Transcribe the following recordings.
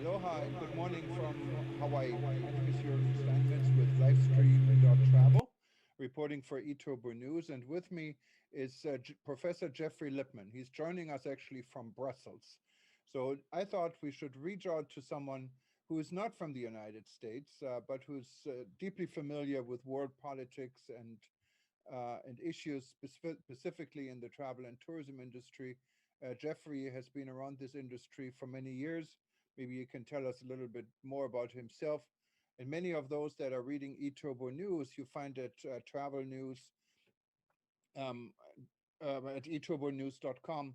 Aloha and good morning from Hawaii. My name is Jürgen Steinmetz with Livestream.travel, reporting for eTurbo News. And with me is Professor Jeffrey Lipman. He's joining us actually from Brussels. So I thought we should reach out to someone who is not from the United States, but who's deeply familiar with world politics and issues specifically in the travel and tourism industry. Jeffrey has been around this industry for many years. Maybe you can tell us a little bit more about himself. And many of those that are reading eTurbo News, you find at Travel News um, at eturbonews.com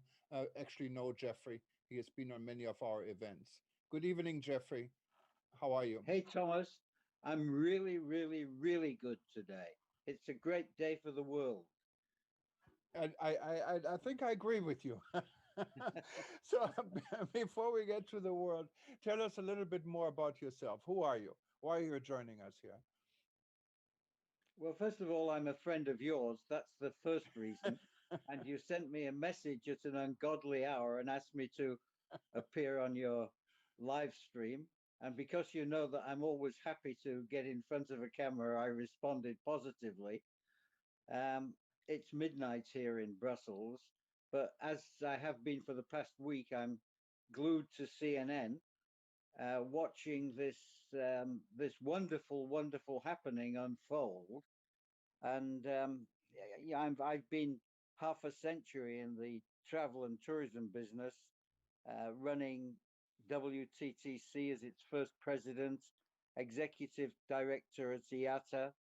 actually know Jeffrey. He has been on many of our events. Good evening, Jeffrey. How are you? Hey, Thomas. I'm really, really, really good today. It's a great day for the world. I think I agree with you. So before we get to the world, tell us a little bit more about yourself. Who are you? Why are you joining us here? Well, first of all, I'm a friend of yours. That's the first reason. And you sent me a message at an ungodly hour and asked me to appear on your live stream. And because you know that I'm always happy to get in front of a camera, I responded positively. Um, it's midnight here in Brussels, but as I have been for the past week, I'm glued to CNN, watching this wonderful, wonderful happening unfold. And yeah, I've been half a century in the travel and tourism business, running WTTC as its first president, executive director at IATA,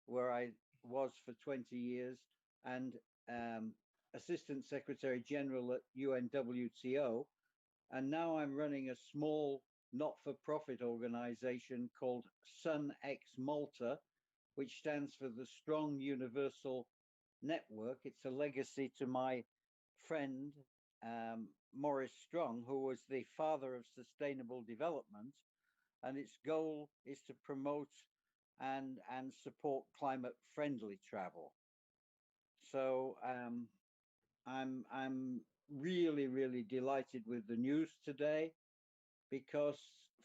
where I was for 20 years, and um, Assistant Secretary General at UNWTO. And now I'm running a small not for profit organization called SunX Malta, which stands for the Strong Universal Network. It's a legacy to my friend Maurice Strong, who was the father of sustainable development, and its goal is to promote and support climate friendly travel. So I'm really really delighted with the news today because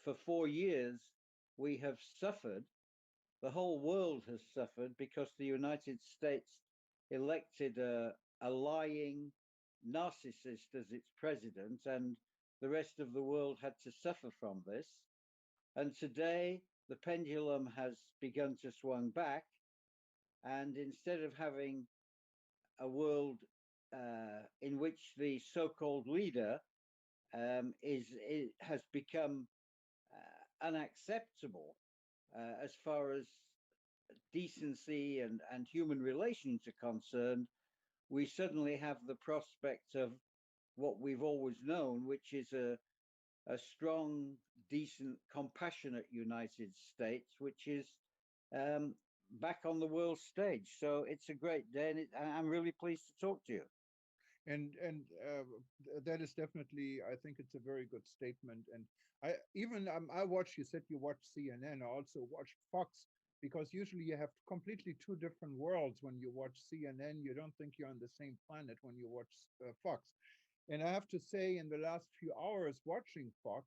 for 4 years we have suffered. The whole world has suffered because the United States elected a lying narcissist as its president, and the rest of the world had to suffer from this. And today, the pendulum has begun to swing back, and instead of having a world in which the so-called leader has become unacceptable as far as decency and human relations are concerned, we suddenly have the prospect of what we've always known, which is a strong, decent, compassionate United States, which is um, back on the world stage. So it's a great day, and I'm really pleased to talk to you. And that is definitely, I think it's a very good statement. And I watch. You said you watch CNN. I also watch Fox because usually you have completely two different worlds when you watch CNN. You don't think you're on the same planet when you watch Fox. And I have to say, in the last few hours watching Fox,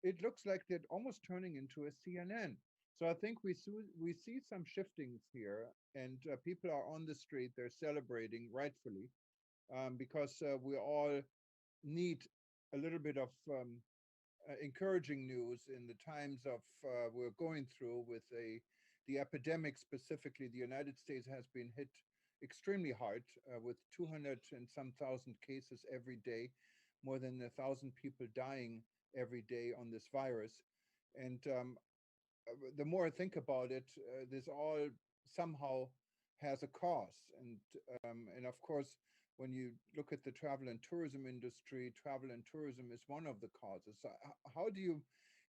it looks like they're almost turning into a CNN. So I think we see some shiftings here, and people are on the street. They're celebrating rightfully because we all need a little bit of encouraging news in the times of we're going through with the epidemic. Specifically, the United States has been hit extremely hard with 200 and some thousand cases every day, more than 1,000 people dying every day on this virus. And the more I think about it, this all somehow has a cause. And of course, when you look at the travel and tourism industry, travel and tourism is one of the causes. So how do you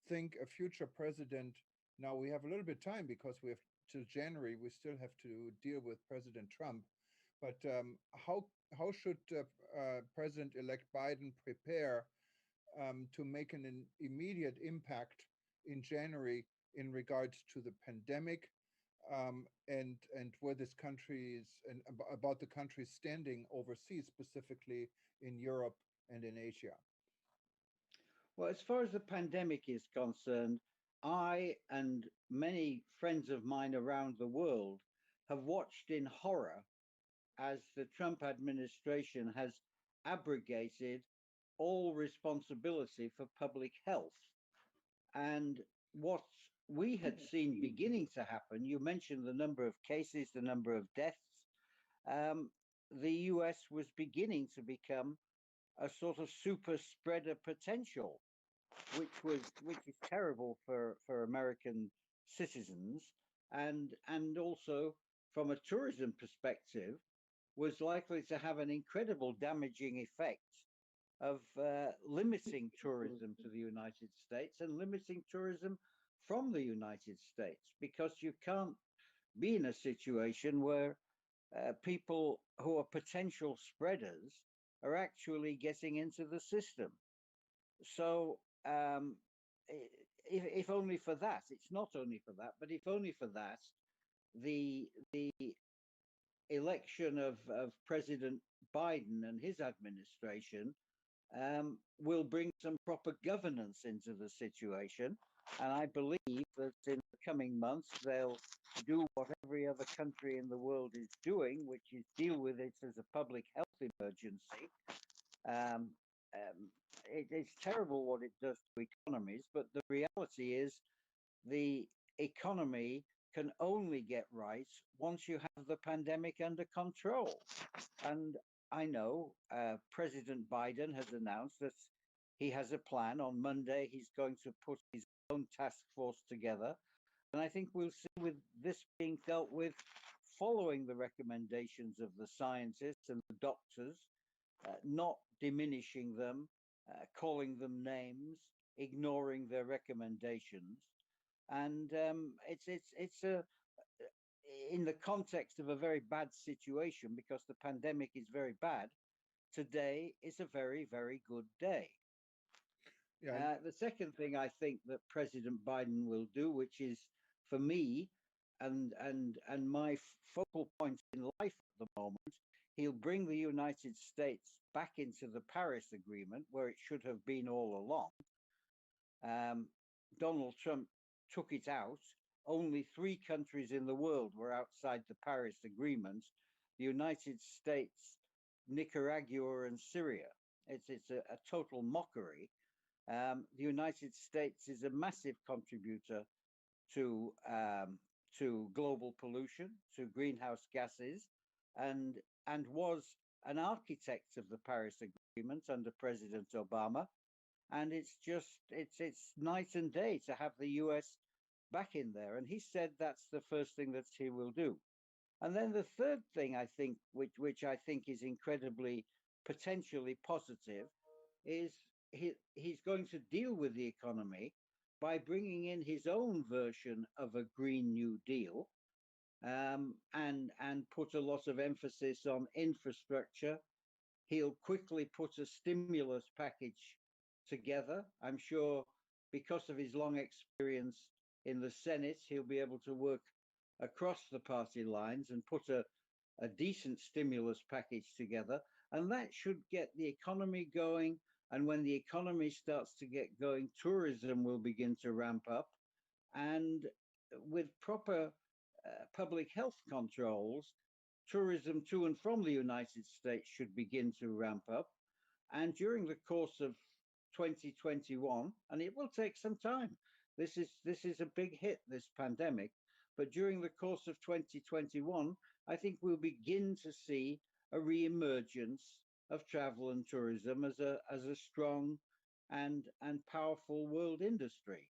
think a future president? Now we have a little bit time because we have to January. We still have to deal with President Trump. But how should President-elect Biden prepare to make an immediate impact in January in regards to the pandemic and where this country is and about the country's standing overseas, specifically in Europe and in Asia? Well, as far as the pandemic is concerned, I and many friends of mine around the world have watched in horror as the Trump administration has abrogated all responsibility for public health. And what we had seen beginning to happen, you mentioned the number of cases, the number of deaths. Um, the US was beginning to become a sort of super spreader potential, which is terrible for American citizens, and also from a tourism perspective was likely to have an incredible damaging effect of limiting tourism to the United States and limiting tourism from the United States, because you can't be in a situation where people who are potential spreaders are actually getting into the system. So, if only for that, it's not only for that, but if only for that, the election of President Biden and his administration will bring some proper governance into the situation. And I believe that in the coming months, they'll do what every other country in the world is doing, which is deal with it as a public health emergency. Um, it's terrible what it does to economies, but the reality is the economy can only get right once you have the pandemic under control. And I know President Biden has announced that he has a plan. On Monday, he's going to put his own task force together. And I think we'll see with this being dealt with following the recommendations of the scientists and the doctors, not diminishing them, calling them names, ignoring their recommendations. And it's a in the context of a very bad situation, because the pandemic is very bad. Today is a very, very good day. Yeah, The second thing I think that President Biden will do, which is for me and my focal point in life at the moment, he'll bring the United States back into the Paris Agreement where it should have been all along. Donald Trump took it out. Only three countries in the world were outside the Paris Agreement: the United States, Nicaragua, and Syria. It's a total mockery. The United States is a massive contributor to global pollution, to greenhouse gases, and was an architect of the Paris Agreement under President Obama. And it's night and day to have the US back in there. And he said that's the first thing that he will do. And then the third thing I think, which I think is incredibly potentially positive, is he's going to deal with the economy by bringing in his own version of a Green New Deal, and put a lot of emphasis on infrastructure. He'll quickly put a stimulus package together. I'm sure because of his long experience in the Senate, he'll be able to work across the party lines and put a decent stimulus package together. And that should get the economy going. And when the economy starts to get going, tourism will begin to ramp up. And with proper public health controls, tourism to and from the United States should begin to ramp up. And during the course of 2021, and it will take some time. This is a big hit, this pandemic. But during the course of 2021, I think we'll begin to see a re-emergence of travel and tourism as a strong and powerful world industry.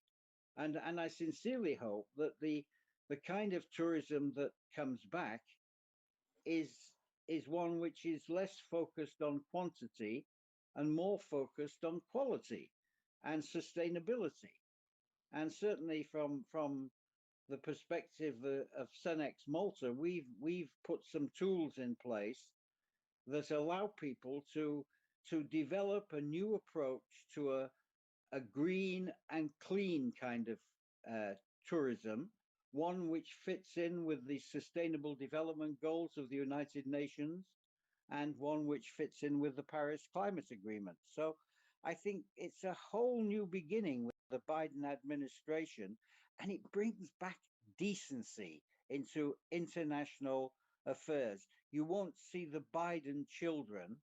And I sincerely hope that the kind of tourism that comes back is one which is less focused on quantity and more focused on quality and sustainability. And certainly from the perspective of Cenex Malta, we've put some tools in place that allow people to develop a new approach to a green and clean kind of tourism, one which fits in with the Sustainable Development Goals of the United Nations, and one which fits in with the Paris Climate Agreement. So I think it's a whole new beginning with the Biden administration, and it brings back decency into international affairs. You won't see the Biden children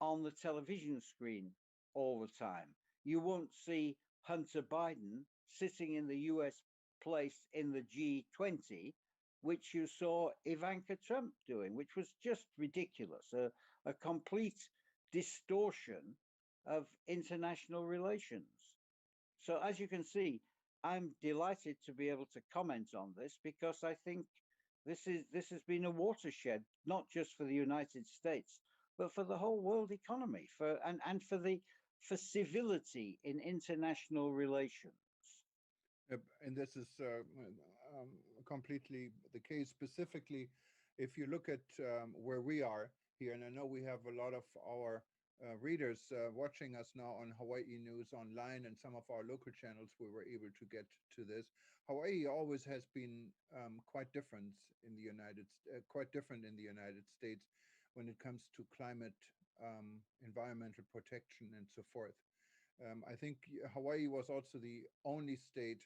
on the television screen all the time. You won't see Hunter Biden sitting in the US place in the G20, which you saw Ivanka Trump doing, which was just ridiculous, a complete distortion of international relations. So, as you can see, I'm delighted to be able to comment on this because I think this has been a watershed, not just for the United States, but for the whole world economy, and for civility in international relations. And this is completely the case. Specifically, if you look at where we are here, and I know we have a lot of our readers watching us now on Hawaii News Online and some of our local channels, we were able to get to this. Hawaii always has been quite different in the United States when it comes to climate, environmental protection, and so forth. I think Hawaii was also the only state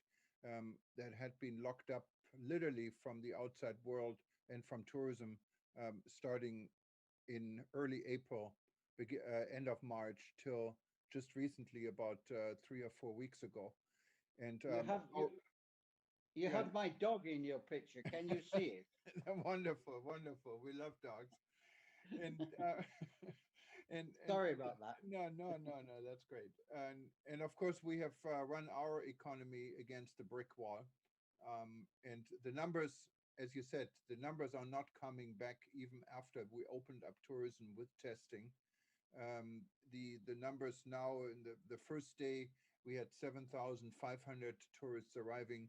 that had been locked up literally from the outside world and from tourism starting in early April, end of March, till just recently, about 3 or 4 weeks ago. And You have you, you yeah, have my dog in your picture. Can you see it? wonderful, wonderful. We love dogs, and and Sorry about that. no, no, no, no, that's great. And of course we have run our economy against the brick wall, and the numbers, as you said, the numbers are not coming back even after we opened up tourism with testing. The numbers now, in the first day we had 7,500 tourists arriving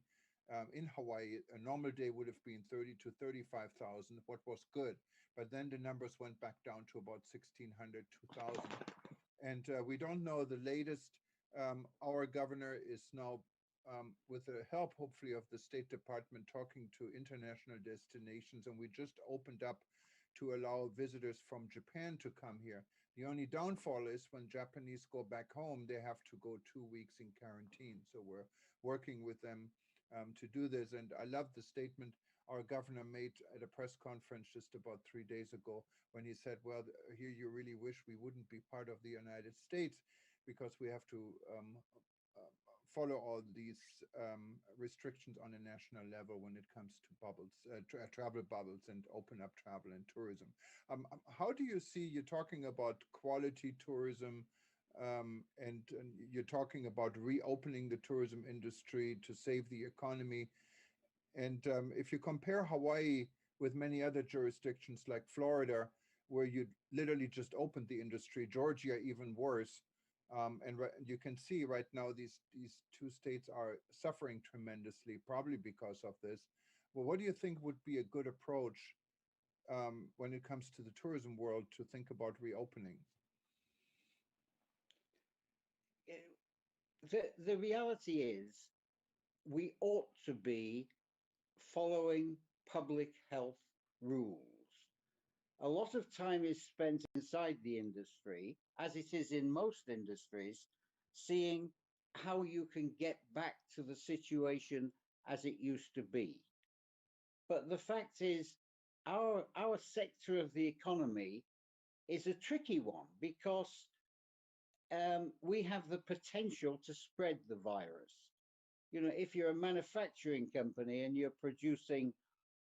in Hawaii. A normal day would have been 30 to 35,000, what was good. But then the numbers went back down to about 1,600, 2,000. And we don't know the latest. Our governor is now, with the help, hopefully, of the State Department, talking to international destinations. And we just opened up to allow visitors from Japan to come here. The only downfall is when Japanese go back home, they have to go 2 weeks in quarantine. So we're working with them to do this. And I love the statement our governor made at a press conference just about 3 days ago when he said, well, here you really wish we wouldn't be part of the United States because we have to uh, follow all these restrictions on a national level when it comes to travel bubbles, and open up travel and tourism. How do you see, you're talking about quality tourism, and you're talking about reopening the tourism industry to save the economy. And if you compare Hawaii with many other jurisdictions like Florida, where you literally just opened the industry, Georgia even worse, and you can see right now these two states are suffering tremendously, probably because of this. Well, what do you think would be a good approach when it comes to the tourism world to think about reopening? The reality is we ought to be following public health rules. A lot of time is spent inside the industry, as it is in most industries, seeing how you can get back to the situation as it used to be. But the fact is, our sector of the economy is a tricky one because we have the potential to spread the virus. You know, if you're a manufacturing company and you're producing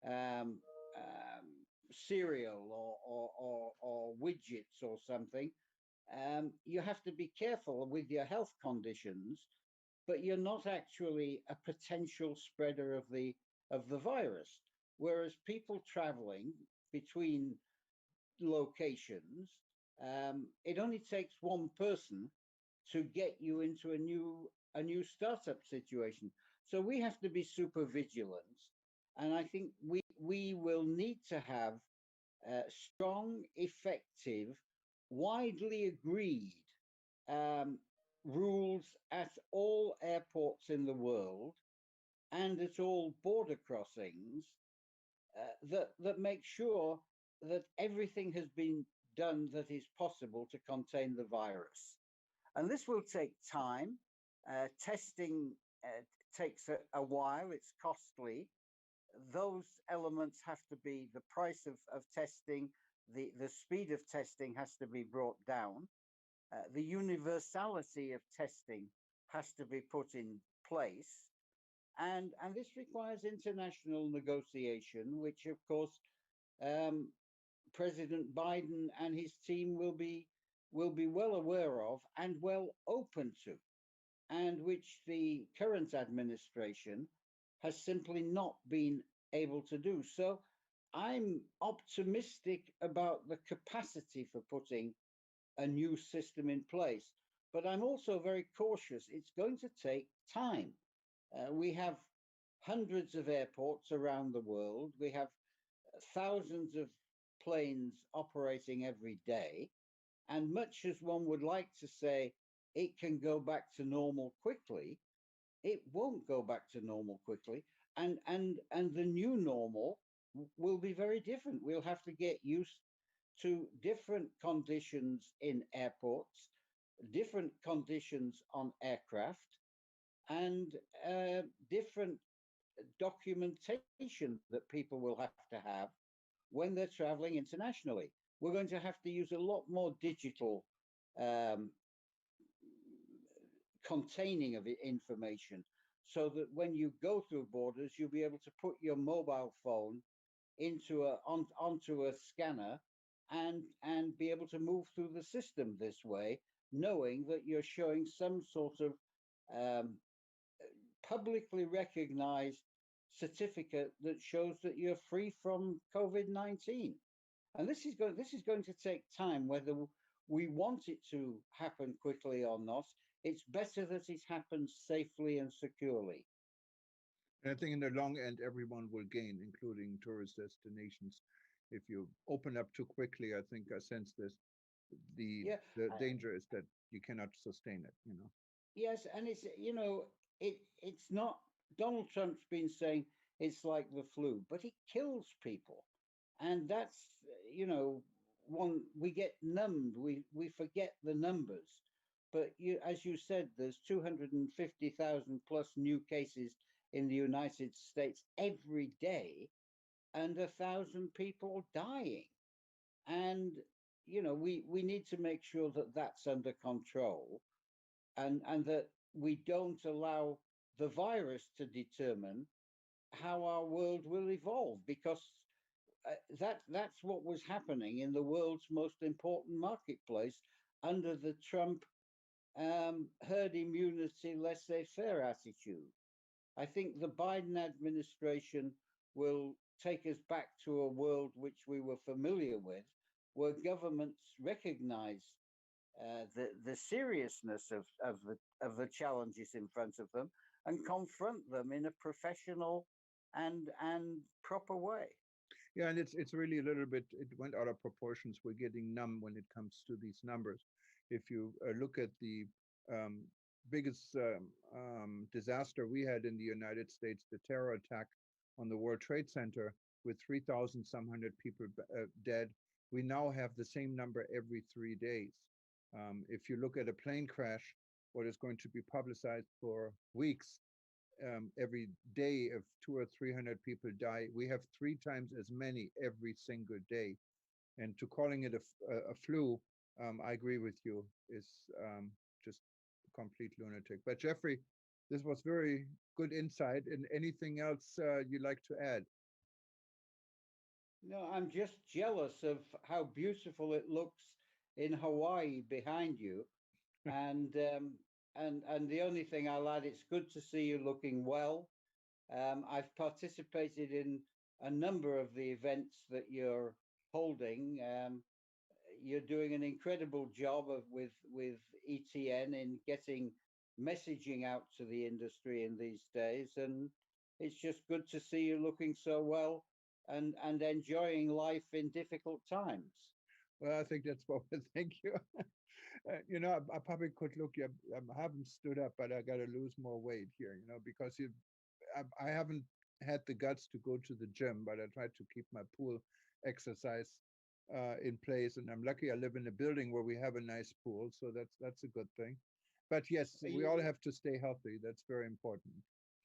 um, cereal or widgets or something, you have to be careful with your health conditions, but you're not actually a potential spreader of the virus. Whereas people traveling between locations, it only takes one person to get you into a new startup situation. So we have to be super vigilant, and I think we will need to have strong, effective, widely agreed um, rules at all airports in the world and at all border crossings that make sure that everything has been done that is possible to contain the virus. And this will take time. Testing takes a while, it's costly. Those elements have to be the price of testing, the speed of testing has to be brought down. The universality of testing has to be put in place. And this requires international negotiation, which, of course, um, President Biden and his team will be well aware of and well open to, and which the current administration has simply not been able to do. So I'm optimistic about the capacity for putting a new system in place, but I'm also very cautious. It's going to take time. We have hundreds of airports around the world. We have thousands of planes operating every day. And much as one would like to say it can go back to normal quickly, it won't go back to normal quickly. And the new normal will be very different. We'll have to get used to different conditions in airports, different conditions on aircraft, and different documentation that people will have to have when they're traveling internationally. We're going to have to use a lot more digital um, containing of information so that when you go through borders, you'll be able to put your mobile phone onto a scanner and be able to move through the system this way, knowing that you're showing some sort of um, publicly recognized certificate that shows that you're free from COVID-19. And this is going to take time, whether we want it to happen quickly or not. It's better that it happens safely and securely. And I think in the long end, everyone will gain, including tourist destinations. If you open up too quickly, I think I sense this. The Yeah, the uh, danger is that you cannot sustain it, you know. yes, and it's not. Donald Trump's been saying it's like the flu, but it kills people, and that's one we get numbed. We forget the numbers, but as you said, there's 250,000 plus new cases in the United States every day, and 1,000 people dying, and we need to make sure that that's under control, and that we don't allow the virus to determine how our world will evolve, because that's what was happening in the world's most important marketplace under the Trump herd immunity laissez-faire attitude. I think the Biden administration will take us back to a world which we were familiar with, where governments recognize the seriousness of the challenges in front of them and confront them in a professional and proper way. Yeah, and it's really a little bit. It went out of proportions. We're getting numb when it comes to these numbers. If you look at the um, biggest disaster we had in the United States, the terror attack on the World Trade Center, with 3,000 some hundred people dead, we now have the same number every 3 days. If you look at a plane crash, what is going to be publicized for weeks, every day, if 200 or 300 people die, we have 3 times as many every single day. And to calling it a flu, I agree with you, is just complete lunatic. But Jeffrey, this was very good insight. And anything else you'd like to add? No, I'm just jealous of how beautiful it looks in Hawaii behind you. And and the only thing I'll add, it's good to see you looking well. I've participated in a number of the events that you're holding. You're doing an incredible job with ETN in getting messaging out to the industry in these days, and it's just good to see you looking so well and enjoying life in difficult times. Well, I think that's what. Thank you. I probably could look. Yeah, I haven't stood up, but I got to lose more weight here. Because I haven't had the guts to go to the gym, but I try to keep my pool exercise in place, and I'm lucky I live in a building where we have a nice pool, so that's a good thing. But yes, we all You, have to stay healthy. That's very important.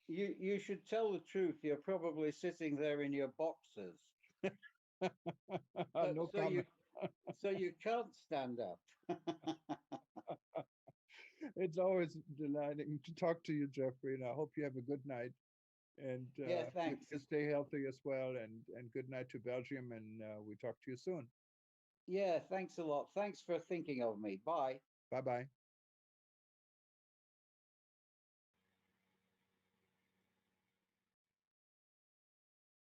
you should tell the truth. You're probably sitting there in your boxers, so, No so you comment. so you can't stand up. It's always delighting to talk to you, Jeffrey, and I hope you have a good night. And Yeah, you, thanks. you stay healthy as well. And good night to Belgium. And we talk to you soon. Yeah, thanks a lot. Thanks for thinking of me. Bye. Bye bye.